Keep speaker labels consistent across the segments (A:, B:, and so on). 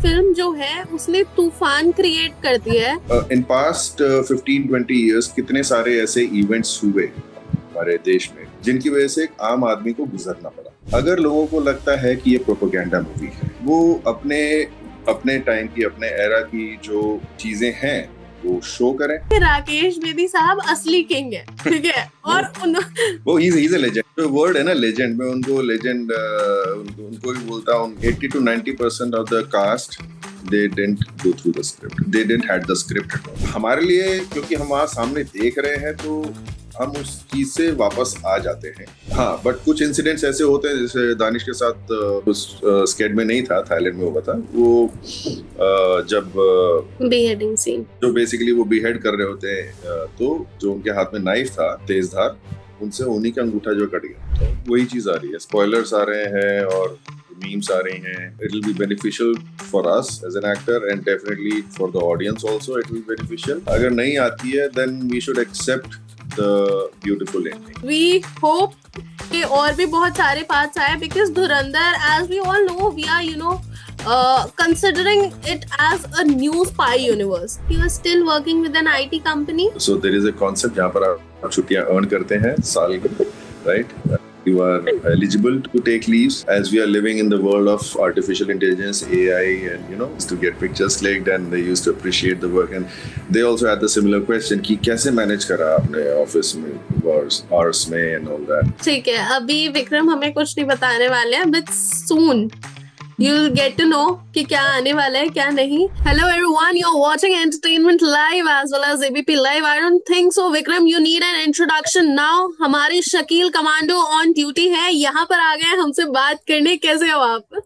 A: Film जो है उसने तूफान क्रिएट कर दिया है।
B: इन पास्ट 15-20 years कितने सारे ऐसे इवेंट्स हुए हमारे देश में जिनकी वजह से एक आम आदमी को गुजरना पड़ा। अगर लोगों को लगता है कि ये प्रोपेगेंडा मूवी है, वो अपने टाइम की, अपने एरा की जो चीजें हैं वो शो करें।
A: राकेश बेदी साहब असली किंग है, ठीक है। और
B: वो ही इज अ लेजेंड। जो वर्ड है ना लेजेंड, मैं उनको लेजेंड उनको भी बोलता हूँ। 80 to 90% of the cost they didn't go through the script, they didn't had the script at all. हमारे लिए क्योंकि हम वहाँ सामने देख रहे हैं तो हम उस चीज से वापस आ जाते हैं। हाँ, बट कुछ इंसिडेंट्स ऐसे होते हैं, जैसे दानिश के साथ उस स्केड में नहीं था, थाईलैंड में हुआ था वो, जब
A: beheading scene,
B: जो बेसिकली वो बिहेड कर रहे होते हैं, तो जो उनके हाथ में नाइफ था तेजधार, उनसे उन्हीं का अंगूठा जो कट गया। तो वही चीज आ रही है, स्पॉयलर्स आ रहे हैं और memes आ रही हैं। It will be beneficial for us as an actor and definitely for the audience also it will be beneficial. अगर नहीं आती है then we should accept the beautiful ending.
A: We hope कि और भी बहुत सारे पार्ट्स आए, because Dhurandhar, as we all know, we are considering it as a new spy universe. You are still working with an IT company.
B: So there is a concept जहाँ पर आप छुट्टियाँ earn करते हैं साल में, right? You are eligible to take leaves, as we are living in the world of artificial intelligence, AI, and to get pictures clicked, and they used to appreciate the work, and they also had the similar question कि कैसे manage करा आपने office में hours में and all that.
A: ठीक है, अभी विक्रम हमें कुछ नहीं बताने वाले हैं, but soon you'll get to know कि क्या आने वाला है क्या नहीं। Hello everyone, you're watching Entertainment Live as well as ABP Live. I don't think so, Vikram, you need an introduction now. हमारे शकील कमांडो ऑन ड्यूटी है, यहाँ पर आ गए हमसे बात करने। कैसे हो आप?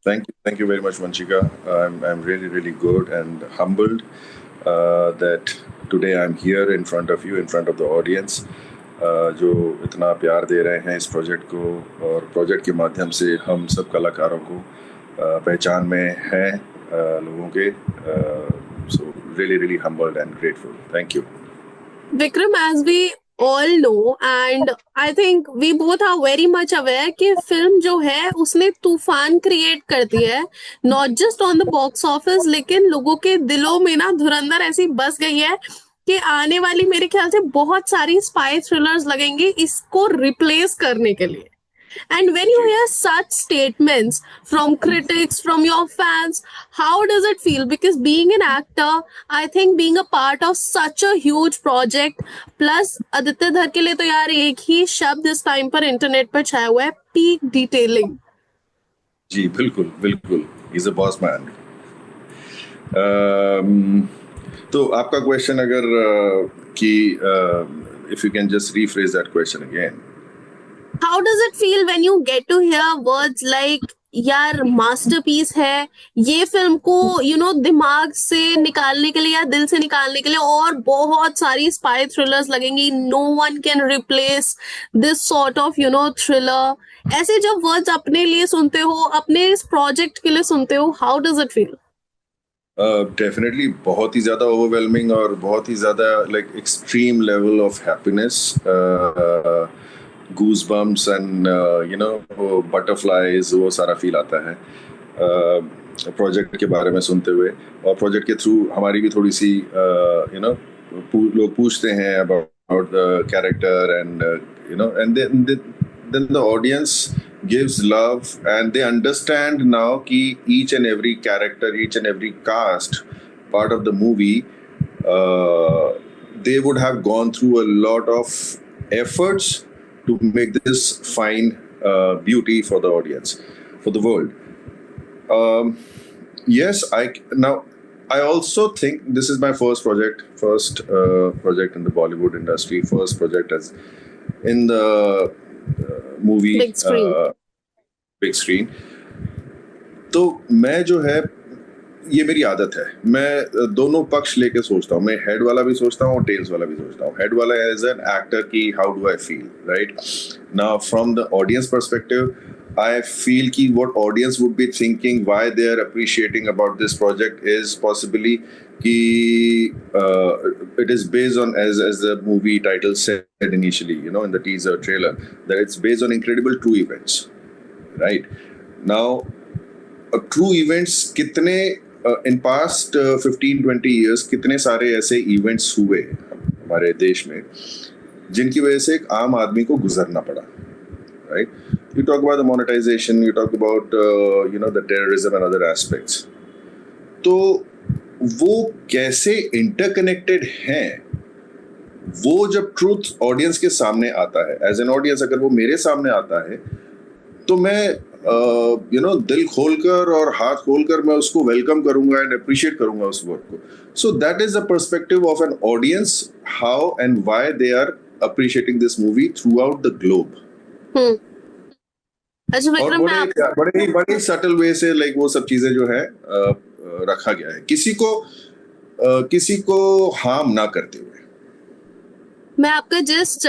B: Thank you very much, Vanshika. I'm really good and humbled that today I'm here in front of you, in front of the audience. जो इतना प्यार दे रहे हैं इस प्रोजेक्ट को, और प्रोजेक्ट के माध्यम से हम सब कलाकारों को पहचान में हैं लोगों के। So really humbled and grateful. Thank you.
A: Vikram, as we all know and I think we both are very much aware कि फिल्म जो है उसने तूफान क्रिएट कर दिया है, not just on the box office, लेकिन लोगों के दिलों में ना धुरंधर ऐसी बस गई है कि आने वाली मेरे ख्याल से बहुत सारी स्पाई थ्रिलर्स लगेंगी इसको रिप्लेस करने के लिए। And when you hear such statements from critics, from your fans, how does it feel? Because being an actor, I think being a part of such a huge project, plus Aditya धर के लिए तो यार एक ही शब्द इस टाइम पर internet पर छाया हुआ है, पीक डिटेलिंग।
B: जी बिल्कुल, he's a boss man. तो आपका क्वेश्चन अगर कि if you can just rephrase that question again.
A: How does it feel when you get to hear words like यार मास्टरपीस है, ये फिल्म को दिमाग से निकालने के लिए या दिल से निकालने के लिए और बहुत सारी स्पाई थ्रिलर्स लगेंगी, no one can replace this sort of thriller. ऐसे जब वर्ड्स अपने लिए सुनते हो, अपने इस प्रोजेक्ट के लिए सुनते हो, how does it feel?
B: Definitely बहुत ही ज्यादा ओवरवेलमिंग और बहुत ही ज्यादा like extreme level of happiness, goosebumps and butterflies, वो सारा फील आता है प्रोजेक्ट के बारे में सुनते हुए। और प्रोजेक्ट के थ्रू हमारी भी थोड़ी सी लोग पूछते हैं about the character and and then the audience gives love and they understand now कि each and every character, each and every cast part of the movie, they would have gone through a lot of efforts to make this fine beauty for the audience, for the world. Yes, I also think this is my first project in the Bollywood industry, first project as in the movie big screen. तो मैं जो है, ये मेरी आदत है, मैं दोनों पक्ष लेके सोचता हूँ। मैं हेड वाला भी सोचता हूँ और टेल्स वाला भी सोचता हूँ। हेड वाला एज एन एक्टर की how do I feel, right now from the audience perspective, I feel ki what audience would be thinking, why they are appreciating about this project is possibly ki it is based on, as the movie title said initially, in the teaser trailer, that it's based on incredible true events, right? Now true events कितने in past 15-20 years कितने सारे ऐसे events हुए हमारे देश में जिनकी वजह से एक आम आदमी को गुजरना पड़ा, right? You talk about the monetization, you talk about the terrorism and other aspects. तो वो कैसे इंटरकनेक्टेड हैं, वो जब ट्रूथ ऑडियंस के सामने आता है, एज एन ऑडियंस अगर वो मेरे सामने आता है तो मैं दिल खोलकर और हाथ खोलकर मैं उसको वेलकम करूंगा एंड अप्रिशिएट करूंगा उस वर्क को. So that is the perspective of an audience, how and why they are appreciating this movie throughout the globe.
A: अच्छा
B: और बड़े सटल वे से लाइक वो सब चीजें जो है रखा गया है, किसी को हार्म ना करते हुए.
A: मैं आपका जस्ट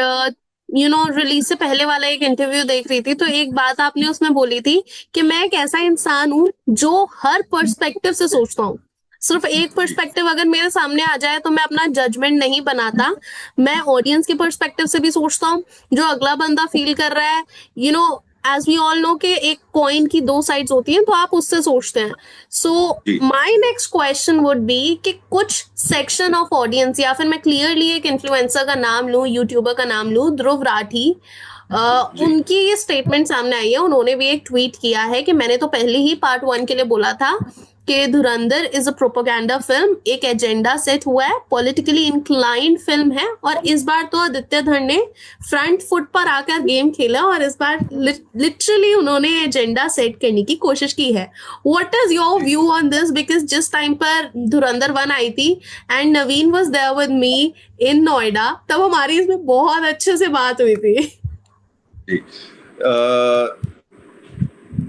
A: रिलीज से पहले वाला एक इंटरव्यू देख रही थी, तो एक बात आपने उसमें बोली थी कि मैं एक ऐसा इंसान हूँ जो हर पर्सपेक्टिव से सोचता हूँ. सिर्फ एक पर्सपेक्टिव अगर मेरे सामने आ जाए तो मैं अपना जजमेंट नहीं बनाता, मैं ऑडियंस के पर्सपेक्टिव से भी सोचता हूँ, जो अगला बंदा फील कर रहा है. एज वी ऑल नो कि एक कॉइन की दो साइड्स होती हैं, तो आप उससे सोचते हैं. So my next question would be कि कुछ सेक्शन ऑफ ऑडियंस, या फिर मैं क्लियरली एक इन्फ्लुएंसर का नाम लूं, यूट्यूबर का नाम लूं, ध्रुव राठी, उनकी ये स्टेटमेंट सामने आई है. उन्होंने भी एक ट्वीट किया है कि मैंने तो पहले ही पार्ट 1 के लिए बोला था कि धुरंधर इज अ प्रोपेगेंडा फिल्म, एक एजेंडा सेट हुआ है, पॉलिटिकली इंक्लाइंड फिल्म है, और इस बार तो आदित्य धर ने फ्रंट फुट पर आकर गेम खेला और इस बार लिटरली उन्होंने एजेंडा सेट करने की कोशिश की है. What is your view on this? Because जिस टाइम पर धुरंधर 1 आई थी and Naveen was there with me in Noida, तब हमारी इसमें बहुत अच्छे से बात हुई थी.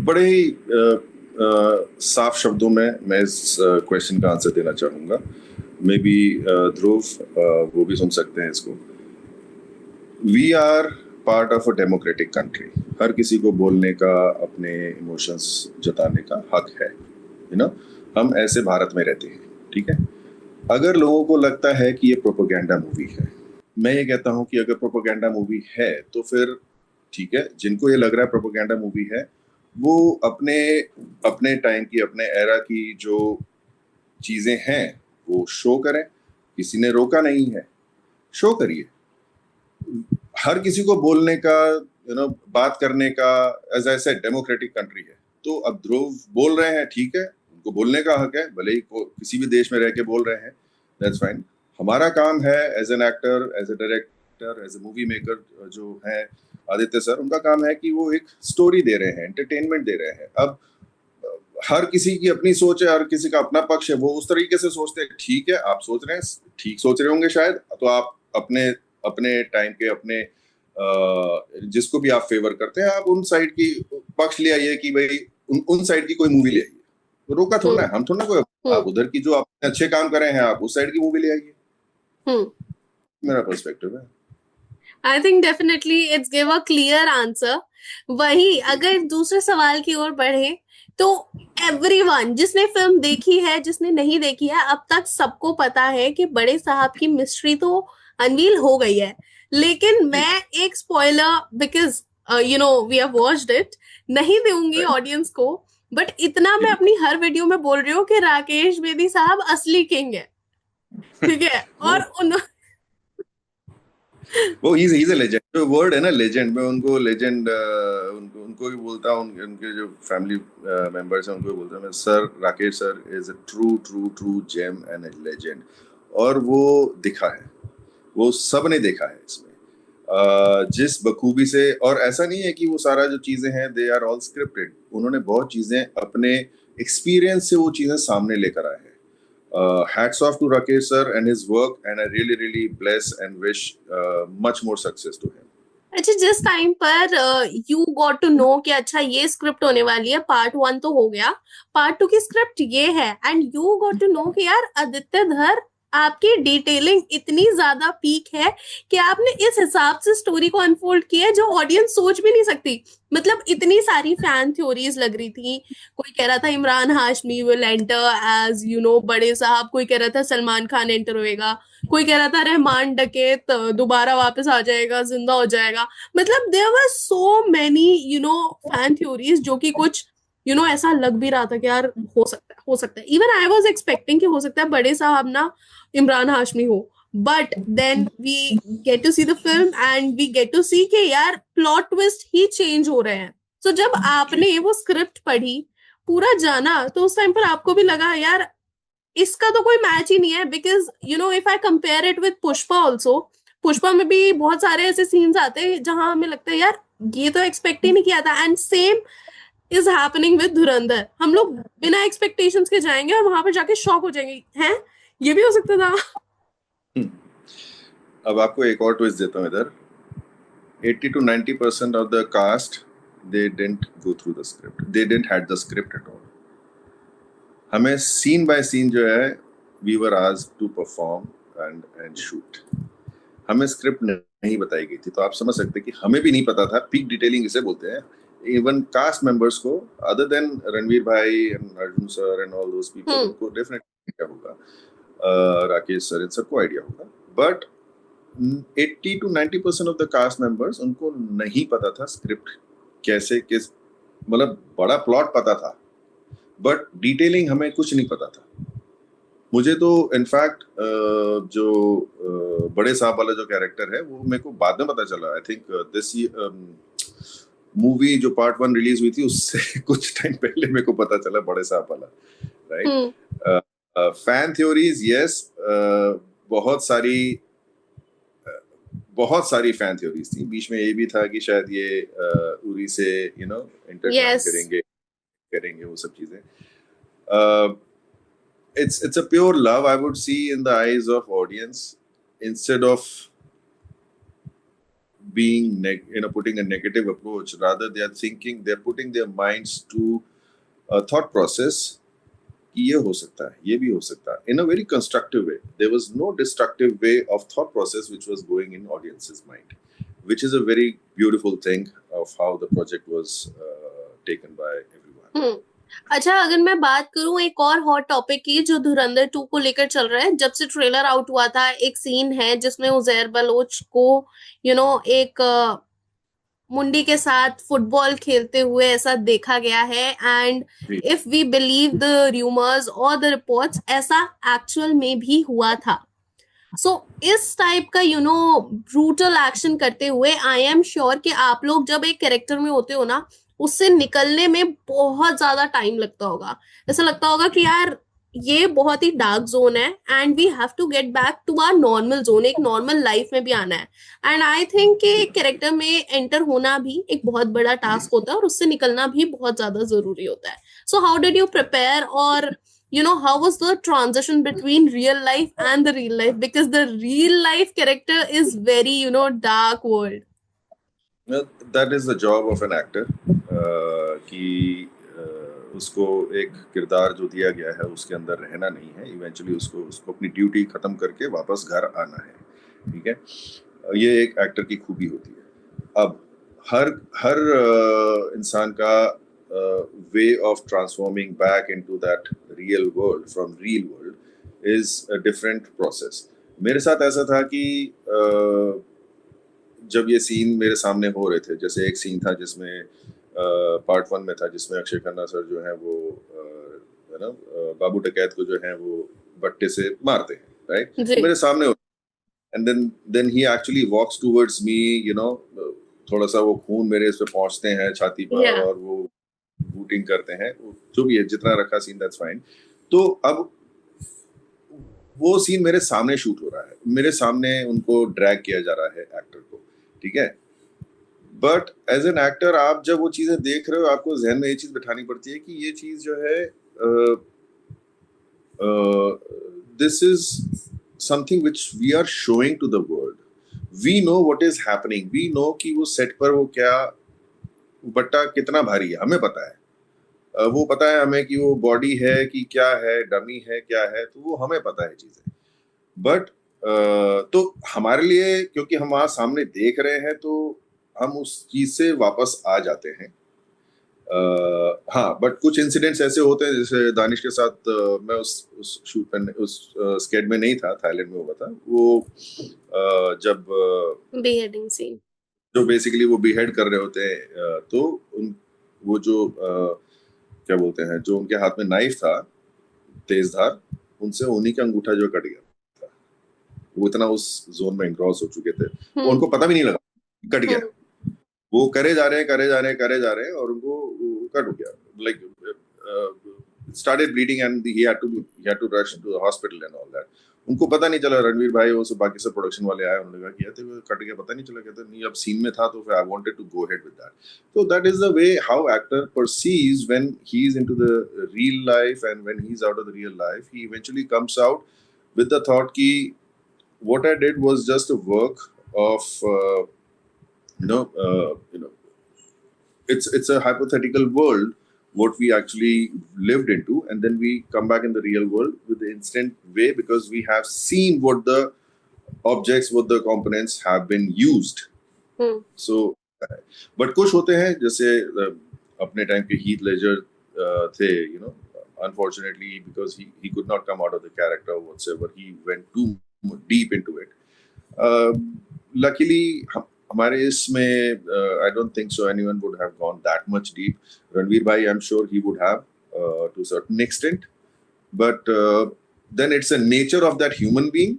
B: बड़े ही साफ शब्दों में मैं इस क्वेश्चन का आंसर देना चाहूंगा. मे बी ध्रुव वो भी सुन सकते हैं इसको. We are part of a democratic country. हर किसी को बोलने का, अपने इमोशंस जताने का हक है. हम ऐसे भारत में रहते हैं, ठीक है. अगर लोगों को लगता है कि ये प्रोपेगेंडा मूवी है, मैं ये कहता हूँ कि अगर प्रोपेगेंडा मूवी है तो फिर ठीक है. जिनको ये लग रहा है प्रोपेगेंडा मूवी है, वो अपने टाइम की, अपने एरा की जो चीजें हैं वो शो करें. किसी ने रोका नहीं है, शो करिए. हर किसी को बोलने का, बात करने का, as I said democratic country है. तो अब ध्रुव बोल रहे हैं, ठीक है, उनको बोलने का हक है, भले ही किसी भी देश में रह के बोल रहे हैं, दैट्स फाइन. हमारा काम है as an actor, as a director, as a movie maker जो है आदित्य सर, उनका काम है कि वो एक स्टोरी दे रहे हैं, एंटरटेनमेंट दे रहे हैं. अब हर किसी की अपनी सोच है, हर किसी का अपना पक्ष है, वो उस तरीके से सोचते हैं. ठीक है, आप सोच रहे हैं, ठीक सोच रहे होंगे शायद, तो आप अपने टाइम के, अपने जिसको भी आप फेवर करते हैं, आप उन साइड की पक्ष ले आइए कि भाई उन साइड की कोई मूवी ले आइए. तो रोका थोड़ा है, हम थोड़ा कोई, आप उधर की जो आपने अच्छे काम करे हैं, आप उस साइड की मूवी ले आइए. मेरा पर्सपेक्टिव है.
A: I think definitely it's give a clear answer. वही अगर दूसरे सवाल की ओर बढ़े तो एवरीवन जिसने फिल्म देखी है, जिसने नहीं देखी है, अब तक सबको पता है कि बड़े साहब की मिस्ट्री तो अनवील हो गई है. लेकिन मैं एक spoiler, because we have watched it, नहीं दूंगी ऑडियंस को. बट इतना मैं अपनी हर वीडियो में बोल रही हूँ कि राकेश बेदी साहब असली किंग है, ठीक है. और
B: वो he's a legend. जो वर्ड है ना लेजेंड, मैं उनको लेजेंड उनको भी बोलता हूँ. उनके जो फैमिली मेंबर्स हैं उनको भी बोलता हूँ मैं, sir Rakesh sir is a true gem and a legend. और वो दिखा है, वो सब ने देखा है इसमें जिस बखूबी से. और ऐसा नहीं है कि वो सारा जो चीजें हैं दे आर ऑल स्क्रिप्टेड. उन्होंने बहुत चीजें अपने एक्सपीरियंस से वो चीजें सामने लेकर आए हैं. Hats off to Rakesh sir and his work, and I really bless and wish much more success to him.
A: अच्छा, जिस टाइम पर यू गॉट टू नो कि अच्छा ये स्क्रिप्ट होने वाली है, पार्ट 1 तो हो गया, पार्ट 2 की स्क्रिप्ट ये है, and you got to know कि यार आदित्य धर आपकी डिटेलिंग इतनी ज्यादा पीक है कि आपने इस हिसाब से स्टोरी को अनफोल्ड किया है जो ऑडियंस सोच भी नहीं सकती. मतलब इतनी सारी फैन थ्योरीज लग रही थी. कोई कह रहा था Imran Hashmi will enter as Bade Sahab, कोई कह रहा था सलमान खान एंटर होएगा, कोई कह रहा था रहमान डकैत दोबारा वापस आ जाएगा, जिंदा हो जाएगा. मतलब there were so many fan theories जो कि कुछ ऐसा लग भी रहा था कि यार हो सकता है, इवन आई वॉज एक्सपेक्टिंग कि हो सकता है बड़े साहब ना इमरान हाशमी हो, but then we get to see the film and we get to see कि यार प्लॉट ट्विस्ट ही चेंज हो रहे हैं। सो जब आपने वो स्क्रिप्ट पढ़ी, पूरा जाना, तो उस टाइम पर आपको भी लगा यार इसका तो कोई मैच ही नहीं है, because if I compare it with Pushpa also, Pushpa में भी बहुत सारे ऐसे सीन्स आते हैं जहां हमें लगता है यार ये तो एक्सपेक्ट ही नहीं किया था, and same is happening with धुरंधर। हम लोग बिना एक्सपेक्टेशंस के जाएंगे और वहां पर जाके शॉक हो जाएंगे, हैं ये भी हो सकता था।
B: अब आपको एक और ट्विस्ट देता हूँ इधर। 80 to 90% of the cast, they didn't go through the script. They didn't had the script at all. हमें सीन बाय सीन जो है we were asked to perform and shoot. हमें स्क्रिप्ट नहीं बताई गई थी, तो आप समझ सकते हैं कि हमें भी नहीं पता था, पीक डिटेलिंग इसे बोलते हैं। इवन कास्ट मेंबर्स को, अदर देन रणवीर भाई and Arjun sir and all those people, उनको डेफिनेटली आइडिया होगा, राकेश सर, इन सबको आइडिया होगा, but 80 to 90% of the cast members, उनको नहीं पता था स्क्रिप्ट कैसे, किस, मतलब बड़ा प्लॉट पता था बट डिटेलिंग हमें कुछ नहीं पता था। मुझे तो इनफैक्ट जो बड़े साहब वाला जो कैरेक्टर है वो मेरे को बाद में पता चला। आई थिंक दिस मूवी जो पार्ट 1 रिलीज हुई थी उससे कुछ टाइम पहले मेरे को पता चला बड़े साहब वाला, राइट। फैन थ्योरीज, यस, बहुत सारी फैन थ्योरीज थी। बीच में ये भी था कि शायद ये उरी से इंटरव्यू करेंगे वो सब चीजें। It's a pure love, I would see, in the eyes of audience, instead of being putting a negative approach. Rather, they're putting their minds to a thought process. ये हो सकता है, ये भी हो सकता है, in a very constructive way. There was no destructive way of thought process which was going in audience's mind, which is a very beautiful thing of how the project was taken by everyone.
A: अच्छा, अगर मैं बात करूं एक और hot topic की जो धुरंधर 2 को लेकर चल रहा है, जब से ट्रेलर आउट हुआ था, एक सीन है जिसमें उजैर बलोच को एक मुंडी के साथ फुटबॉल खेलते हुए ऐसा देखा गया है, and if we believe the rumours और द रिपोर्ट्स, ऐसा एक्चुअल में भी हुआ था। सो इस टाइप का ब्रूटल एक्शन करते हुए आई एम श्योर कि आप लोग जब एक कैरेक्टर में होते हो ना, उससे निकलने में बहुत ज्यादा टाइम लगता होगा। ऐसा लगता होगा कि यार ये बहुत ही डार्क जोन है and we have to get back to our normal zone, एक नॉर्मल लाइफ में भी आना है। एंड आई थिंक कि एक कैरेक्टर में एंटर होना भी एक बहुत बड़ा टास्क होता है और उससे निकलना भी बहुत ज्यादा जरूरी होता है। So how did you prepare, और how was the transition between real life and the real life, because the real life character is very dark world.
B: That is the job of an actor, कि उसको एक किरदार जो दिया गया है उसके अंदर रहना नहीं है, इवेंचुअली उसको अपनी ड्यूटी खत्म करके वापस घर आना है, ठीक है। ये एक एक्टर की खूबी होती है। अब हर इंसान का way of transforming back into that real world from real world is a different process. मेरे साथ ऐसा था कि जब ये सीन मेरे सामने हो रहे थे, जैसे एक सीन था जिसमें पार्ट 1 में था, जिसमें अक्षय खन्ना सर जो है वो है ना बाबू डकैत को जो है वो बट्टे से मारते हैं, राइट, मेरे सामने, and then he actually walks towards me, थोड़ा सा वो खून मेरे इस पे पहुंचते हैं छाती पर, और वो बूटिंग करते हैं, जो भी है, जितना रखा सीन, दैट्स फाइन। तो अब वो सीन मेरे सामने शूट हो रहा है, मेरे सामने उनको ड्रैग किया जा रहा है एक्टर को, ठीक है। बट एज एन एक्टर आप जब वो चीजें देख रहे हो, आपको जहन में ये चीज बिठानी पड़ती है कि ये चीज जो है this is something which we are showing to the world. We know what is happening, we know कि वो सेट पर वो क्या बट्टा कितना भारी है, हमें पता है, वो पता है हमें कि वो बॉडी है कि क्या है, डमी है क्या है, तो वो हमें पता है चीजें। बट तो हमारे लिए, क्योंकि हम वहां सामने देख रहे हैं, तो हम उस चीज से वापस आ जाते हैं। हाँ, बट कुछ इंसिडेंट्स ऐसे होते हैं, जैसे दानिश के साथ मैं उस शूट पे, उस स्केट में नहीं था, थाईलैंड में हुआ था वो, जब
A: बिहेडिंग सीन,
B: जो बेसिकली वो बिहेड कर रहे होते हैं, तो वो जो क्या बोलते हैं, जो उनके हाथ में नाइफ था तेज धार, उनसे उन्हीं का अंगूठा जो कट गया था। वो इतना उस जोन में एनक्रॉस हो चुके थे, वो उनको पता भी नहीं लगा कट गया। वो करे जा रहे हैं, करे जा रहे हैं, करे जा रहे हैं, और उनको कट हो गया, like started bleeding and he had to rush to the hospital and all that. उनको पता नहीं चला, रणवीर भाई वो सब बाकी सब प्रोडक्शन वाले आए, उन्होंने कहा किया थे कट गया, पता नहीं चला, कहते नहीं अब सीन में था तो फिर I wanted to go ahead with that. So that is the way how actor perceives when he's into the real life, and when he's out of the real life he eventually comes out with the thought ki what I did was just a work of you know it's a hypothetical world what we actually lived into, and then we come back in the real world with the instant way because we have seen what the objects, what the components have been used. So but कुछ होते हैं जैसे अपने time के Heath Ledger थे, unfortunately because he could not come out of the character whatsoever, he went too deep into it. Luckily हमारे इसमें I don't think so anyone would have gone that much deep. Ranveer bhai, I'm sure he would have to a certain extent, but then it's a nature of that human being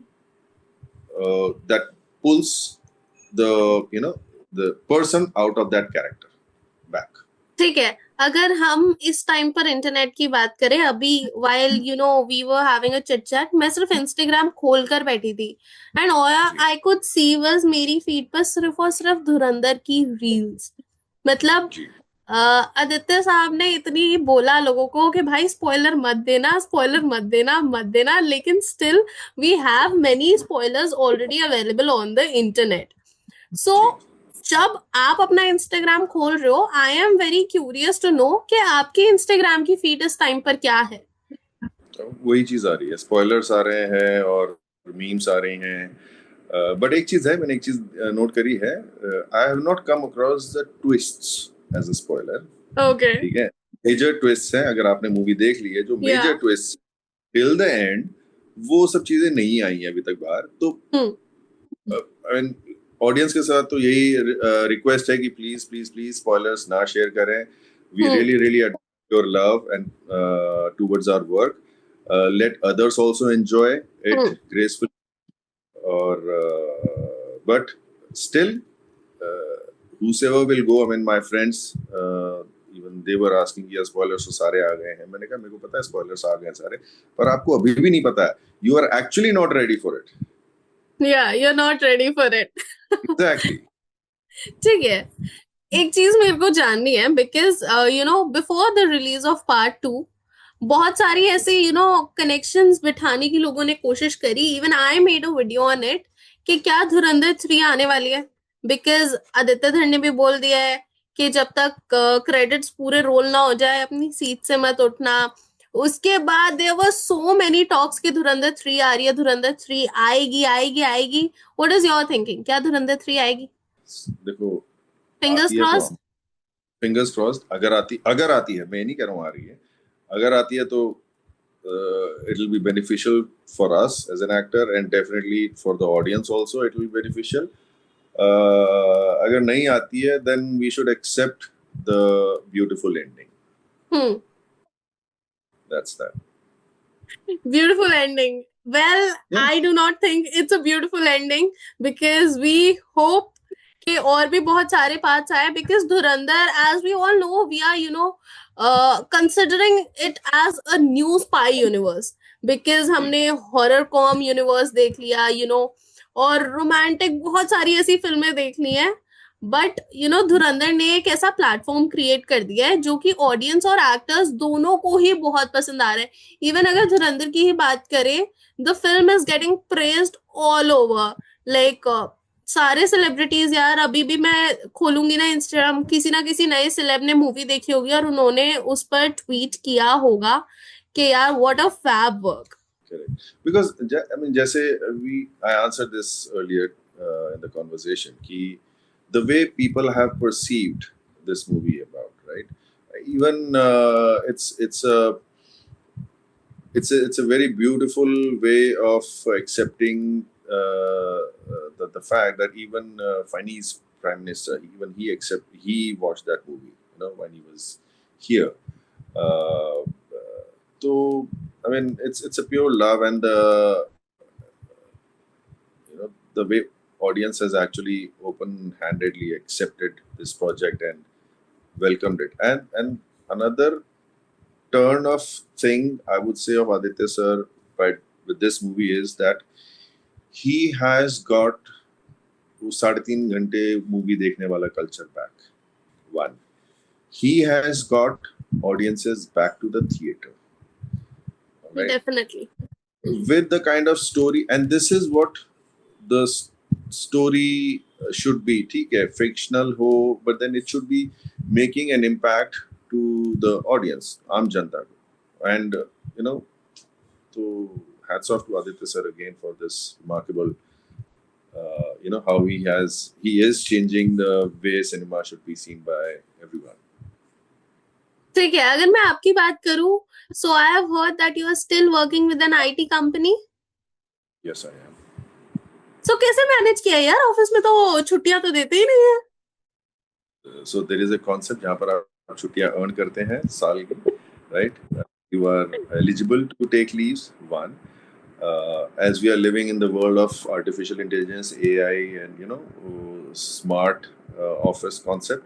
B: that pulls the person out of that character back.
A: ठीक है, अगर हम इस time पर internet की बात करें, अभी while we were having a chit chat, मैं सिर्फ इंस्टाग्राम खोल कर बैठी थी and all I could see was मेरी फीड पर सिर्फ और सिर्फ धुरंधर की रील्स। मतलब आदित्य साहब ने इतनी बोला लोगों को कि भाई स्पॉइलर मत देना, स्पॉइलर मत देना, मत देना, लेकिन still we have many spoilers already available on the internet. So जब आप अपना इंस्टाग्राम खोल रहे हो, I am very curious to know कि आपकी इंस्टाग्राम की फीड इस टाइम पर क्या है।
B: वही चीज आ रही है, स्पॉयलर्स आ रहे हैं और मीम्स आ रही हैं, बट एक चीज है, मैंने एक चीज नोट करी है, I have not come across the twists as a spoiler.
A: Okay,
B: ठीक है, मेजर ट्विस्ट है, अगर आपने मूवी देख ली है जो major twist till the end, वो सब चीजें नहीं आई हैं अभी तक बाहर। तो आई मीन ऑडियंस के साथ तो यही रिक्वेस्ट है कि प्लीज प्लीज प्लीज स्पॉयलर्स ना शेयर करें। We really really your love and towards our work, let others also enjoy it gracefully, or but still whosoever will go, I mean my friends even they were asking कि spoilers तो सारे आ गए हैं, मैंने कहा मेरे को पता है spoilers आ गए हैं सारे, पर आपको अभी भी नहीं पता है, you are actually not ready for it.
A: Yeah, you're not ready for it.
B: Exactly.
A: ठीक है, एक चीज मेरे को जाननी है, because before the release of part 2 बहुत सारी ऐसे कनेक्शंस बिठाने की लोगों ने कोशिश करी, even I made a video on it कि क्या धुरंधर 3 आने वाली है, बिकॉज आदित्य धर ने भी बोल दिया है कि जब तक क्रेडिट्स पूरे रोल ना हो जाए अपनी सीट से मत उठना। उसके बाद there were so many talks कि धुरंधर 3 आ रही है, धुरंधर 3 आएगी आएगी आएगी। व्हाट इज योर थिंकिंग, क्या धुरंधर 3 आएगी?
B: देखो,
A: फिंगर्स
B: आती है तो
A: क्रॉस्ड।
B: फिंगर्स क्रॉस्ड, अगर आती है, मैं नहीं कह रहा हूँ आ रही है, अगर आती है तो it will be beneficial for us as an actor, and definitely for the audience also it will be beneficial. अगर नहीं आती है then we should accept the beautiful ending. That's that.
A: Beautiful ending. Well,
B: Yeah.
A: I do not think it's a beautiful ending because we hope कि और भी बहुत सारे parts आए, because Dhurandhar, as we all know, we are considering it as a new spy universe because हमने horror com universe देख लिया, और romantic बहुत सारी ऐसी फिल्में देख ली हैं, बट धुरंधर ने एक ऐसा प्लेटफॉर्म क्रिएट कर दिया है जो कि ऑडियंस और एक्टर्स दोनों को ही बहुत पसंद आ रहा है। इवन अगर धुरंधर की ही बात करें, the film is getting praised all over, like सारे सेलिब्रिटीज यार, अभी भी मैं खोलूंगी ना इंस्टाग्राम, किसी ना किसी नए सेलेब ने मूवी देखी होगी और उन्होंने उस पर ट्वीट किया होगा कि यार what a fab work.
B: Correct. Because I mean, जैसे I answered this earlier in the conversation कि the way people have perceived this movie about, right? Even it's a very beautiful way of accepting the fact that even Chinese Prime Minister, even he watched that movie, when he was here. So I mean, it's a pure love, and the way audience has actually open-handedly accepted this project and welcomed it. And another turn of thing I would say of Aditya sir, but with this movie, is that he has got वो 3.5 घंटे movie देखने वाला culture back. One, he has got audiences back to the theater, right?
A: Definitely.
B: With the kind of story, and this is what the story should be. ठीक है, fictional हो, but then it should be making an impact to the audience, आम जनता को. And so hats off to Aditya sir again for this remarkable how he is changing the way cinema should be seen by everyone.
A: ठीक है, अगर मैं आपकी बात करूं, so I have heard that you are still working with an IT company.
B: Yes, I am.
A: So कैसे manage किया यार, ऑफिस में तो छुट्टियां तो देते ही नहीं है.
B: So there is a concept जहाँ पर आप छुट्टियां earn करते हैं साल की, right? You are eligible to take leaves. One, as we are living in the world of artificial intelligence, AI, and smart office concept.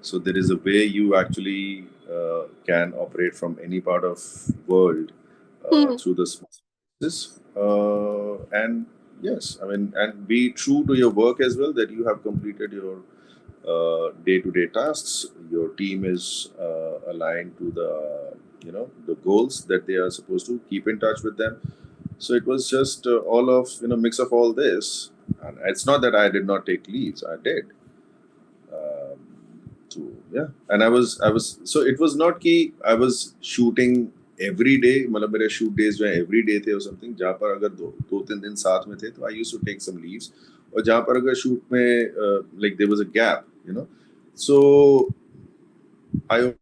B: So there is a way you actually can operate from any part of world through the smart offices. And yes, I mean, and be true to your work as well, that you have completed your day-to-day tasks. Your team is aligned to the goals that they are supposed to. Keep in touch with them. So it was just all of mix of all this, and it's not that I did not take leaves. I did. So yeah, and I was so it was not कि I was shooting every day. मतलब मेरे shoot days जो है every day थे or something. जहाँ पर अगर दो तीन दिन साथ में थे तो I used to take some leaves. और जहाँ पर अगर shoot में like there was a gap, so I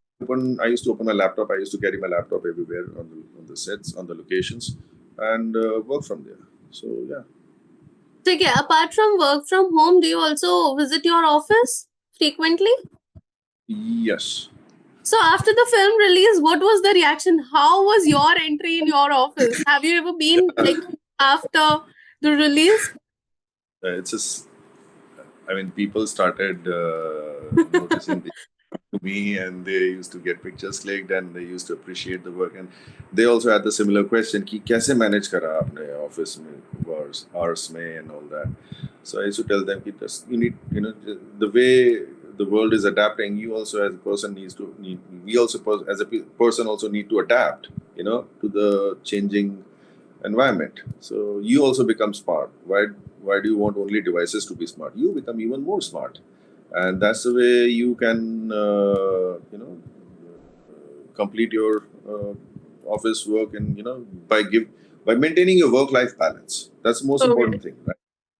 B: used to open my laptop. I used to carry my laptop everywhere on the sets, on the locations, and work from there. So yeah.
A: ठीक है, apart from work from home, do you also visit your office frequently?
B: Yes.
A: So after the film release, what was the reaction? How was your entry in your office? Have you ever been like after the release?
B: It's just, I mean, people started noticing to me, and they used to get pictures clicked, and they used to appreciate the work, and they also had the similar question कि कैसे manage करा आपने office में hours में and all that. So I used to tell them कि just you need the way the world is adapting, you also as a person we also as a person also need to adapt to the changing environment. So you also become smart. Why do you want only devices to be smart? You become even more smart, and that's the way you can complete your office work, and by maintaining your work-life balance. That's the most important thing, right?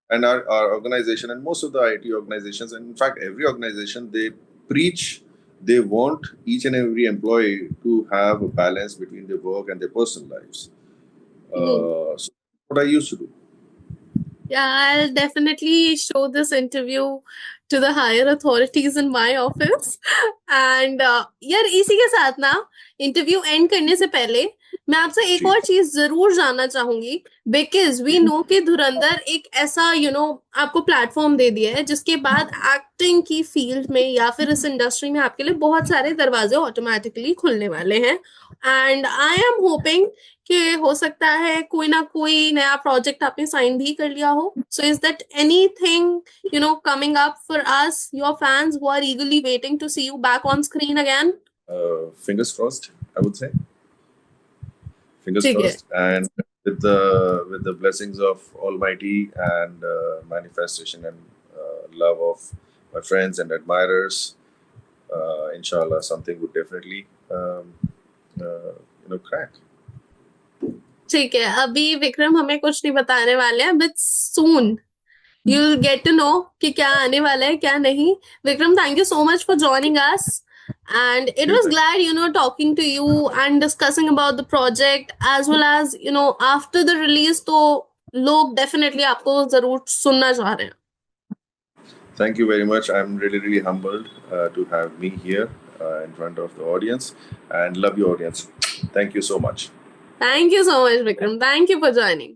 B: And our organization, and most of the IT organizations, and in fact every organization, they want each and every employee to have a balance between their work and their personal lives. So what I used to do.
A: Yeah, I'll definitely show this interview to the higher authorities in my office. And यार इसी के साथ ना interview and करने से पहले मैं आपसे एक और चीज जरूर जानना चाहूंगी, बिकॉज वी नो कि धुरंधर एक ऐसा आपको प्लेटफॉर्म दे दिया है जिसके बाद एक्टिंग की फील्ड में या फिर इस इंडस्ट्री में आपके लिए बहुत सारे दरवाजे ऑटोमेटिकली खुलने वाले हैं. एंड आई एम होपिंग कि हो सकता है कोई ना कोई नया प्रोजेक्ट आपने साइन भी कर लिया हो. So is that anything coming up for us, your fans who are eagerly waiting to see you back on screen again?
B: Fingers crossed, I would say. Fingers crossed, and with the blessings of Almighty and manifestation and love of my friends and admirers, inshallah, something would definitely crack.
A: ठीक है, अभी विक्रम हमें कुछ नहीं बताने वाले हैं, but soon you'll get to know कि क्या आने वाला है क्या नहीं. Vikram, thank you so much for joining us, and it was glad talking to you and discussing about the project, as well as after the release तो लोग definitely आपको जरूर सुनना चाह रहे हैं.
B: Thank you very much. I'm really humbled to have me here, in front of the audience, and love your audience. Thank you so much.
A: Thank you so much, Vikram. Thank you for joining.